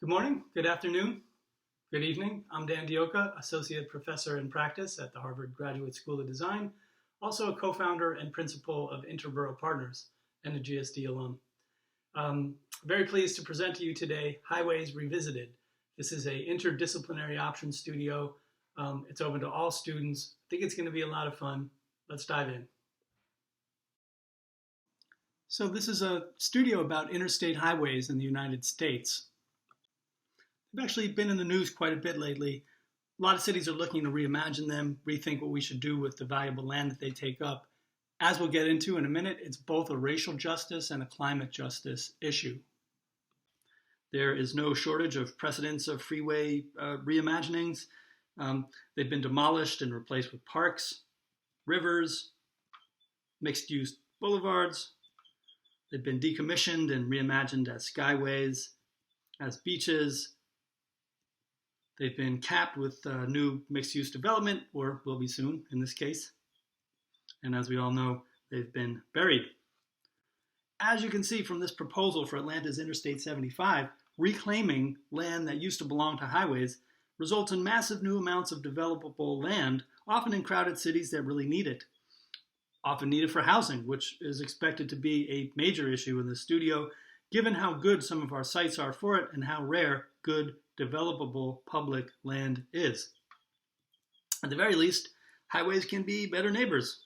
Good morning, good afternoon, good evening. I'm Dan Dioka, Associate Professor in Practice at the Harvard Graduate School of Design, also a co-founder and principal of Interboro Partners and a GSD alum. Very pleased to present to you today Highways Revisited. This is an interdisciplinary option studio. It's open to all students. I think it's going to be a lot of fun. Let's dive in. So this is a studio about interstate highways in the United States. They've actually been in the news quite a bit lately. A lot of cities are looking to reimagine them, rethink what we should do with the valuable land that they take up. As we'll get into in a minute, it's both a racial justice and a climate justice issue. There is no shortage of precedents of freeway reimaginings. They've been demolished and replaced with parks, rivers, mixed-use boulevards. They've been decommissioned and reimagined as skyways, as beaches. They've been capped with new mixed-use development, or will be soon in this case. And as we all know, they've been buried. As you can see from this proposal for Atlanta's Interstate 75, reclaiming land that used to belong to highways results in massive new amounts of developable land, often in crowded cities that really need it. Often needed for housing, which is expected to be a major issue in the studio, given how good some of our sites are for it and how rare good developable public land is. At the very least, highways can be better neighbors,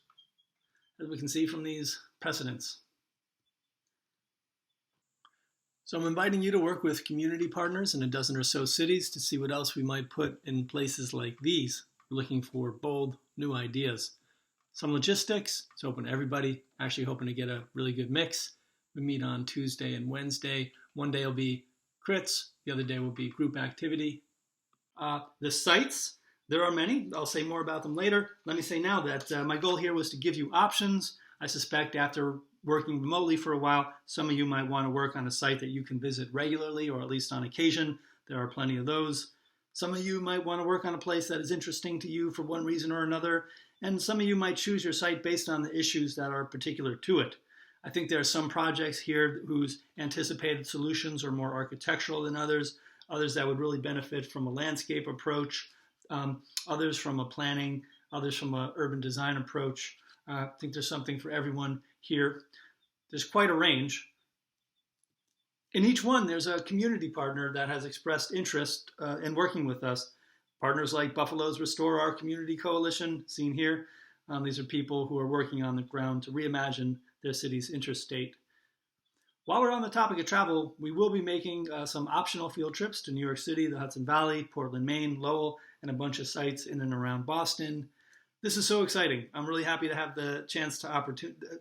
as we can see from these precedents. So I'm inviting you to work with community partners in a dozen or so cities to see what else we might put in places like these. We're looking for bold, new ideas. Some logistics, it's open to everybody, actually hoping to get a really good mix. We meet on Tuesday and Wednesday. One day will be crits, the other day will be group activity. The sites, there are many. I'll say more about them later. Let me say now that my goal here was to give you options. I suspect after working remotely for a while, some of you might want to work on a site that you can visit regularly or at least on occasion. There are plenty of those. Some of you might want to work on a place that is interesting to you for one reason or another, and some of you might choose your site based on the issues that are particular to it. I think there are some projects here whose anticipated solutions are more architectural than others that would really benefit from a landscape approach, others from a planning, others from an urban design approach. I think there's something for everyone here. There's quite a range. In each one, there's a community partner that has expressed interest in working with us. Partners like Buffalo's Restore Our Community Coalition, seen here. These are people who are working on the ground to reimagine their city's interstate. While we're on the topic of travel, we will be making some optional field trips to New York City, the Hudson Valley, Portland, Maine, Lowell, and a bunch of sites in and around Boston. This is so exciting. I'm really happy to have the chance to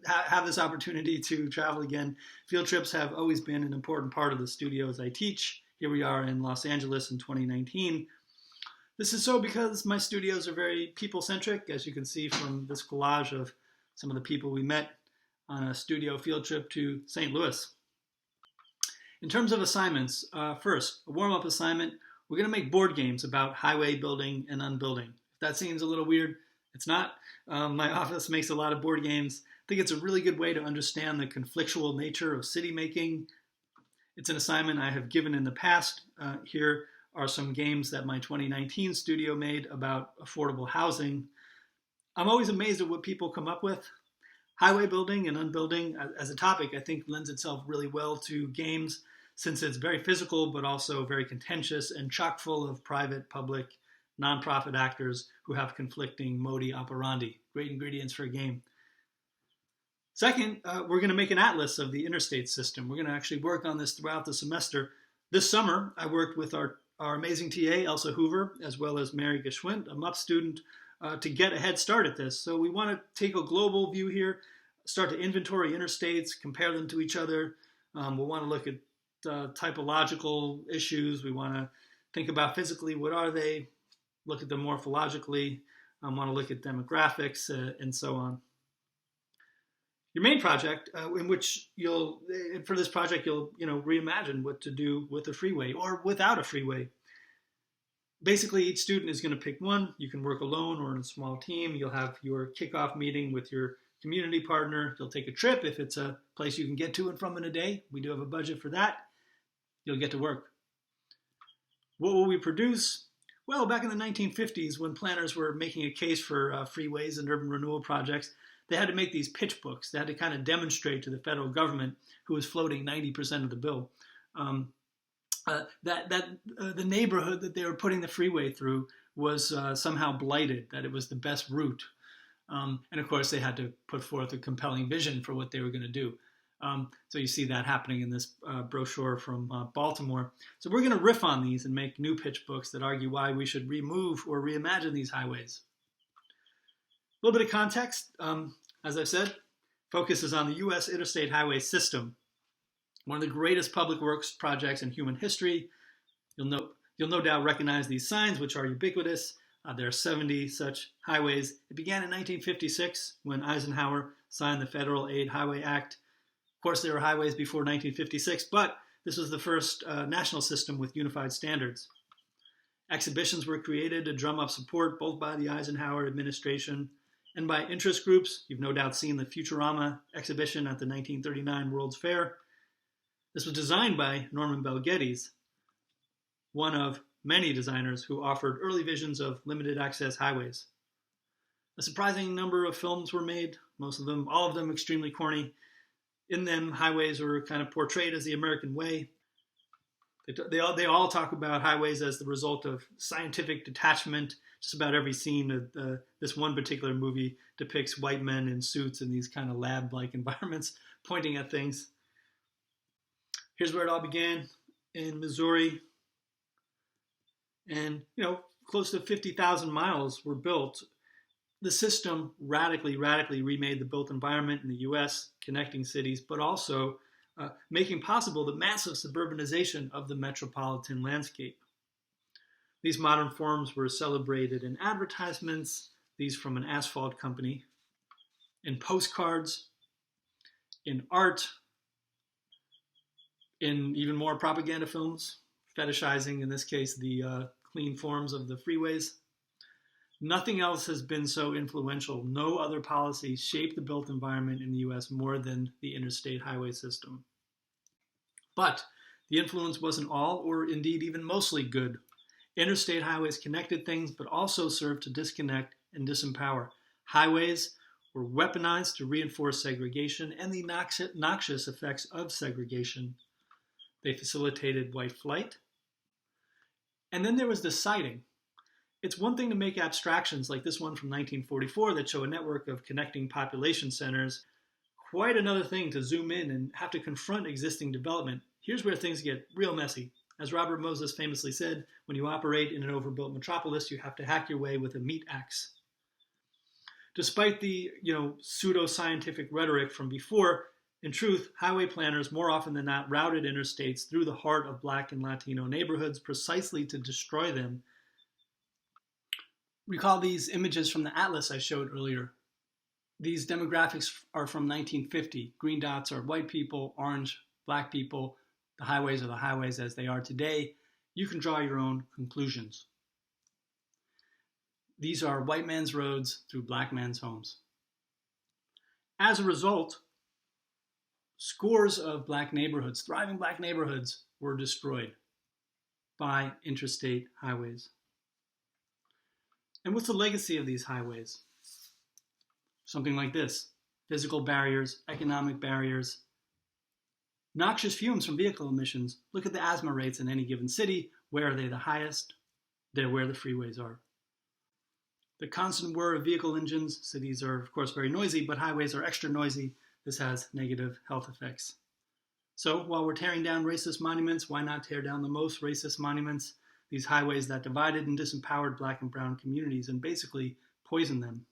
have this opportunity to travel again. Field trips have always been an important part of the studios I teach. Here we are in Los Angeles in 2019. This is so because my studios are very people-centric, as you can see from this collage of some of the people we met on a studio field trip to St. Louis. In terms of assignments, first, a warm-up assignment. We're going to make board games about highway building and unbuilding. If that seems a little weird, it's not. My office makes a lot of board games. I think it's a really good way to understand the conflictual nature of city making. It's an assignment I have given in the past. Here are some games that my 2019 studio made about affordable housing. I'm always amazed at what people come up with. Highway building and unbuilding as a topic, I think, lends itself really well to games since it's very physical, but also very contentious and chock full of private, public, nonprofit actors who have conflicting modi operandi. Great ingredients for a game. Second, we're going to make an atlas of the interstate system. We're going to actually work on this throughout the semester. This summer, I worked with our amazing TA, Elsa Hoover, as well as Mary Geschwind, a MUP student, to get a head start at this. So we want to take a global view here, start to inventory interstates, compare them to each other. We'll want to look at typological issues. We want to think about physically, what are they? Look at them morphologically. Want to look at demographics and so on. Your main project, in which for this project, you'll reimagine what to do with a freeway or without a freeway. Basically, each student is going to pick one. You can work alone or in a small team. You'll have your kickoff meeting with your community partner. You'll take a trip if it's a place you can get to and from in a day. We do have a budget for that. You'll get to work. What will we produce? Well, back in the 1950s, when planners were making a case for freeways and urban renewal projects, they had to make these pitch books. They had to kind of demonstrate to the federal government, who was floating 90% of the bill, that the neighborhood that they were putting the freeway through was somehow blighted, that it was the best route. And of course, they had to put forth a compelling vision for what they were going to do. So you see that happening in this brochure from Baltimore. So we're going to riff on these and make new pitch books that argue why we should remove or reimagine these highways. A little bit of context, as I've said, focuses on the U.S. interstate highway system, one of the greatest public works projects in human history. You'll no doubt recognize these signs, which are ubiquitous. There are 70 such highways. It began in 1956 when Eisenhower signed the Federal Aid Highway Act. Of course, there were highways before 1956, but this was the first national system with unified standards. Exhibitions were created to drum up support both by the Eisenhower administration and by interest groups. You've no doubt seen the Futurama exhibition at the 1939 World's Fair. This was designed by Norman Bel Geddes, one of many designers who offered early visions of limited access highways. A surprising number of films were made, all of them extremely corny. In them, highways were kind of portrayed as the American way. They all talk about highways as the result of scientific detachment. Just about every scene of this one particular movie depicts white men in suits in these kind of lab-like environments pointing at things. Here's where it all began, in Missouri. And, close to 50,000 miles were built. The system radically remade the built environment in the U.S., connecting cities, but also making possible the massive suburbanization of the metropolitan landscape. These modern forms were celebrated in advertisements, these from an asphalt company, in postcards, in art, in even more propaganda films, fetishizing, in this case, the clean forms of the freeways. Nothing else has been so influential. No other policy shaped the built environment in the U.S. more than the interstate highway system. But the influence wasn't all, or indeed even mostly, good. Interstate highways connected things, but also served to disconnect and disempower. Highways were weaponized to reinforce segregation and the noxious effects of segregation. They facilitated white flight. And then there was the siting. It's one thing to make abstractions like this one from 1944 that show a network of connecting population centers. Quite another thing to zoom in and have to confront existing development. Here's where things get real messy. As Robert Moses famously said, when you operate in an overbuilt metropolis, you have to hack your way with a meat axe. Despite the pseudo-scientific rhetoric from before, in truth, highway planners more often than not routed interstates through the heart of Black and Latino neighborhoods precisely to destroy them. Recall these images from the atlas I showed earlier. These demographics are from 1950. Green dots are white people, orange, Black people. The highways are the highways as they are today. You can draw your own conclusions. These are white man's roads through Black man's homes. As a result, scores of Black neighborhoods, thriving Black neighborhoods, were destroyed by interstate highways. And what's the legacy of these highways? Something like this: physical barriers, economic barriers, noxious fumes from vehicle emissions. Look at the asthma rates in any given city. Where are they the highest? They're where the freeways are. The constant whir of vehicle engines. Cities are, of course, very noisy, but highways are extra noisy. This has negative health effects. So while we're tearing down racist monuments, why not tear down the most racist monuments? These highways that divided and disempowered Black and brown communities and basically poisoned them.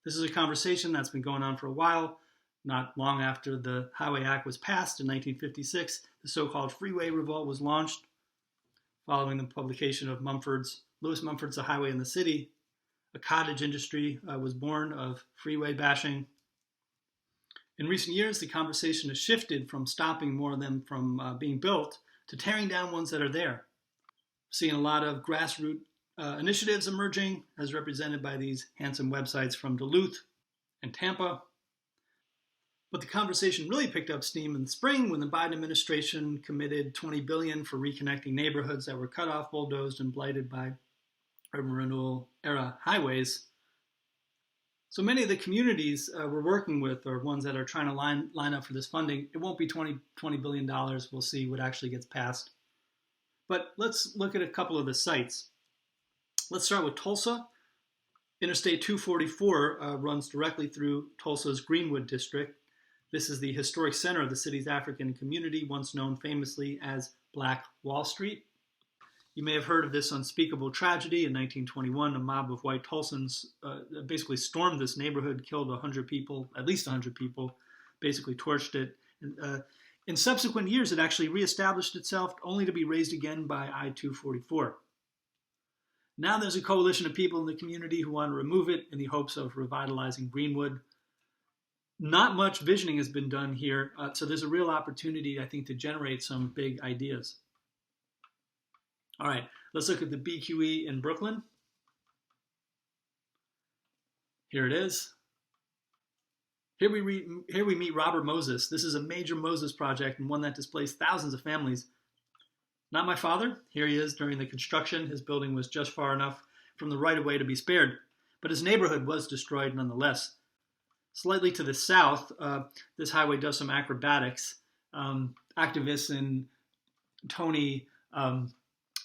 This is a conversation that's been going on for a while. Not long after the Highway Act was passed in 1956, the so-called Freeway Revolt was launched. Following the publication of Lewis Mumford's A Highway in the City, a cottage industry was born of freeway bashing. In recent years, the conversation has shifted from stopping more of them from being built to tearing down ones that are there. Seeing a lot of grassroots initiatives emerging, as represented by these handsome websites from Duluth and Tampa. But the conversation really picked up steam in the spring when the Biden administration committed $20 billion for reconnecting neighborhoods that were cut off, bulldozed, and blighted by urban renewal era highways. So many of the communities we're working with are ones that are trying to line up for this funding. It won't be $20 billion. We'll see what actually gets passed. But let's look at a couple of the sites. Let's start with Tulsa. Interstate 244 runs directly through Tulsa's Greenwood district. This is the historic center of the city's African community, once known famously as Black Wall Street. You may have heard of this unspeakable tragedy. In 1921, a mob of white Tulsans basically stormed this neighborhood, killed 100 people, at least 100 people, basically torched it. In subsequent years, it actually reestablished itself, only to be razed again by I-244. Now there's a coalition of people in the community who want to remove it in the hopes of revitalizing Greenwood. Not much visioning has been done here, so there's a real opportunity, I think, to generate some big ideas. All right, let's look at the BQE in Brooklyn. Here it is. Here we meet Robert Moses. This is a major Moses project and one that displaced thousands of families. Not my father. Here he is during the construction. His building was just far enough from the right-of-way to be spared, but his neighborhood was destroyed nonetheless. Slightly to the south, this highway does some acrobatics. Activists in Tony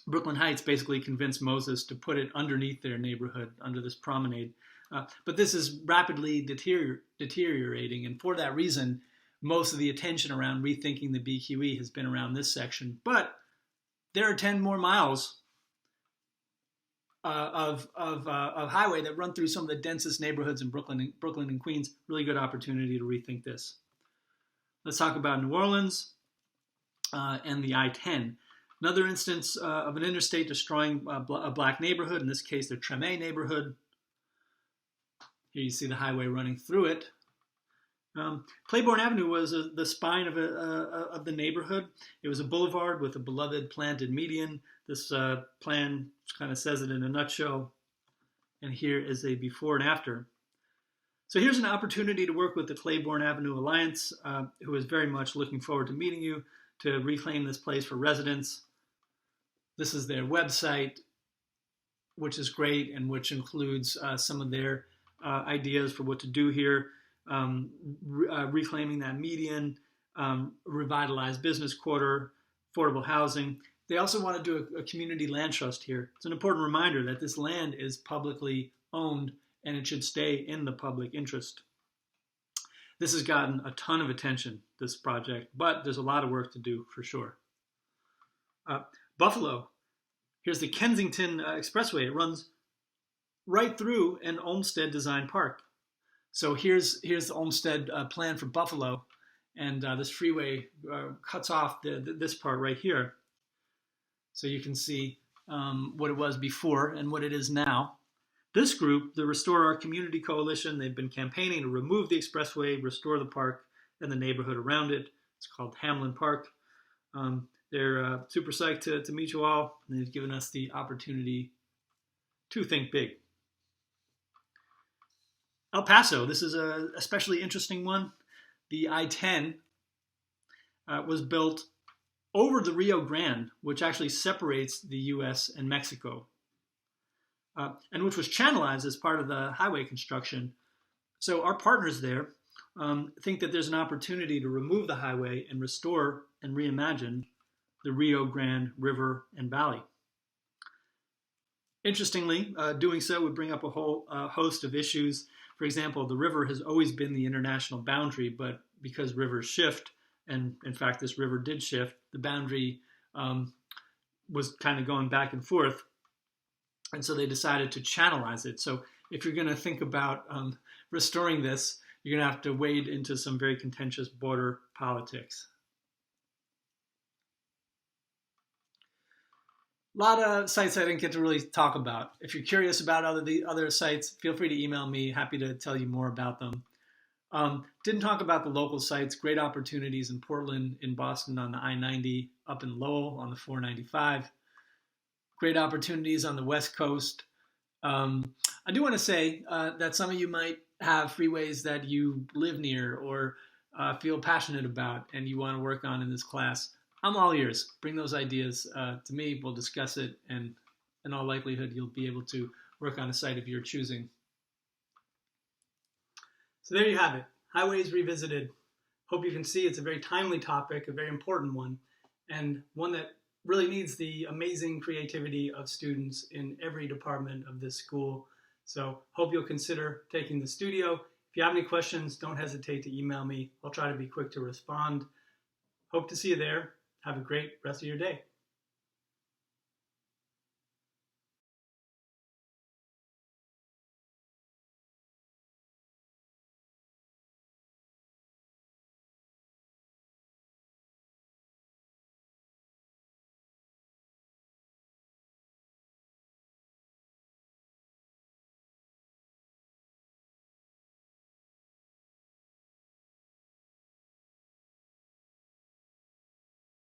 Brooklyn Heights basically convinced Moses to put it underneath their neighborhood, under this promenade. But this is rapidly deteriorating, and for that reason, most of the attention around rethinking the BQE has been around this section. But there are 10 more miles of highway that run through some of the densest neighborhoods in Brooklyn and Queens. Really good opportunity to rethink this. Let's talk about New Orleans and the I-10. Another instance of an interstate destroying a black neighborhood, in this case the Treme neighborhood. Here you see the highway running through it. Claiborne Avenue was the spine of the neighborhood. It was a boulevard with a beloved planted median. This plan kind of says it in a nutshell. And here is a before and after. So here's an opportunity to work with the Claiborne Avenue Alliance, who is very much looking forward to meeting you, to reclaim this place for residents. This is their website, which is great and which includes some of their ideas for what to do here. Reclaiming that median, revitalized business quarter, affordable housing. They also want to do a community land trust here. It's an important reminder that this land is publicly owned and it should stay in the public interest. This has gotten a ton of attention, this project, but there's a lot of work to do for sure. Buffalo. Here's the Kensington Expressway. It runs right through an Olmsted design park. So here's the Olmsted plan for Buffalo, and this freeway cuts off this part right here. So you can see what it was before and what it is now. This group, the Restore Our Community Coalition, they've been campaigning to remove the expressway, restore the park, and the neighborhood around it. It's called Hamlin Park. They're super psyched to meet you all, and they've given us the opportunity to think big. El Paso, this is a especially interesting one. The I-10 was built over the Rio Grande, which actually separates the U.S. and Mexico, and which was channelized as part of the highway construction. So our partners there think that there's an opportunity to remove the highway and restore and reimagine the Rio Grande River and Valley. Interestingly, doing so would bring up a whole host of issues. For example, the river has always been the international boundary, but because rivers shift, and in fact this river did shift, the boundary was kind of going back and forth, and so they decided to channelize it. So if you're going to think about restoring this, you're going to have to wade into some very contentious border politics. A lot of sites I didn't get to really talk about. If you're curious about the other sites, feel free to email me. Happy to tell you more about them. Didn't talk about the local sites. Great opportunities in Portland, in Boston on the I-90, up in Lowell on the 495. Great opportunities on the West Coast. I do want to say that some of you might have freeways that you live near or feel passionate about and you want to work on in this class, I'm all ears. Bring those ideas to me. We'll discuss it, and in all likelihood, you'll be able to work on a site of your choosing. So there you have it, Highways Revisited. Hope you can see it's a very timely topic, a very important one, and one that really needs the amazing creativity of students in every department of this school. So hope you'll consider taking the studio. If you have any questions, don't hesitate to email me. I'll try to be quick to respond. Hope to see you there. Have a great rest of your day.